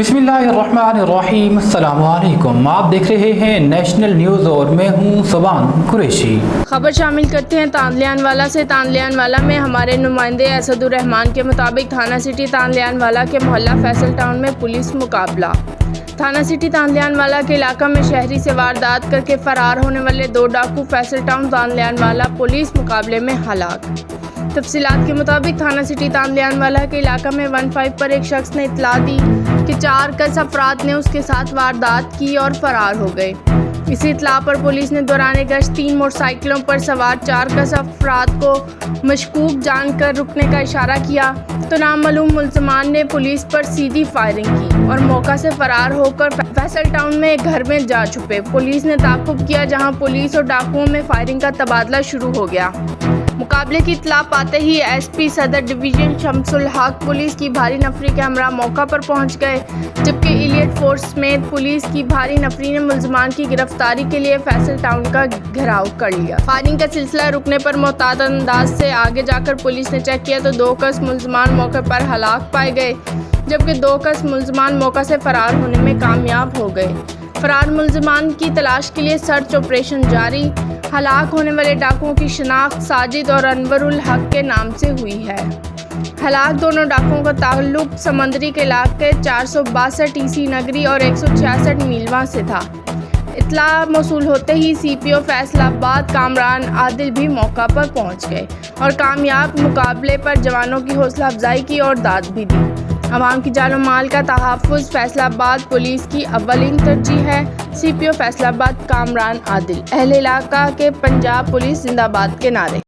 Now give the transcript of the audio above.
बिस्मिल्लाहिर्रहमानिर्रहीम। अस्सलाम वालेकुम। आप देख रहे हैं नेशनल न्यूज़ और मैं हूं सुबान कुरैशी। खबर शामिल करते हैं तांदलियानवाला से। तांदलियानवाला में हमारे नुमाइंदे असदुर्रहमान के मुताबिक थाना सिटी तांदलियानवाला के मोहल्ला फैसल टाउन में पुलिस मुकाबला। थाना सिटी तांदलियानवाला के इलाका में शहरी से वारदात करके फरार होने वाले 2 डाकू फैसल टाउन तांदलियानवाला पुलिस मुकाबले में हलाक। तफसीलात के मुताबिक थाना सिटी तांदलियानवाला के इलाका में 15 पर एक शख्स ने इत्तला दी कि 4 कस अफराद ने उसके साथ वारदात की और फरार हो गए। इसी इत्तला पर पुलिस ने दौरान गश्त 3 मोटरसाइकिलों पर सवार 4 कस अफराद को मशकूक जानकर रुकने का इशारा किया तो नामालूम मुलजमान ने पुलिस पर सीधी फायरिंग की और मौका से फरार होकर फैसल टाउन में एक घर में जा छुपे। पुलिस ने ताक़ुब किया, जहां पुलिस और डाकुओं में फायरिंग का तबादला शुरू हो गया। मुकाबले की इत्तला पाते ही एसपी सदर डिवीजन शमसुल हक पुलिस की भारी नफरी के हमरा मौका पर पहुंच गए, जबकि इलियट फोर्स समेत पुलिस की भारी नफरी ने मुलजमान की गिरफ्तारी के लिए फैसल टाउन का घेराव कर लिया। फायरिंग का सिलसिला रुकने पर मोहतात अंदाज से आगे जाकर पुलिस ने चेक किया तो 2 कस मुलजमान मौके पर हलाक पाए गए, जबकि 2 कस मुलजमान मौका से फरार होने में कामयाब हो गए। फरार मुलजमान की तलाश के लिए सर्च ऑपरेशन जारी। हलाक होने वाले डाकुओं की शिनाख्त साजिद और अनवरुल हक के नाम से हुई है। हलाक दोनों डाकुओं का ताल्लुक समंदरी के इलाके 462 टीसी नगरी और 166 मीलवा से था। इत्तला मौसूल होते ही सीपीओ फैसलाबाद कामरान आदिल भी मौका पर पहुंच गए और कामयाब मुकाबले पर जवानों की हौसला अफजाई की और दाद भी दी। अवाम की जान और माल का तहफ़्फ़ुज़ फैसलाबाद पुलिस की अव्वलीन तरजीह है। सीपीओ फैसलाबाद कामरान आदिल। अहले इलाका के पंजाब पुलिस जिंदाबाद के नारे।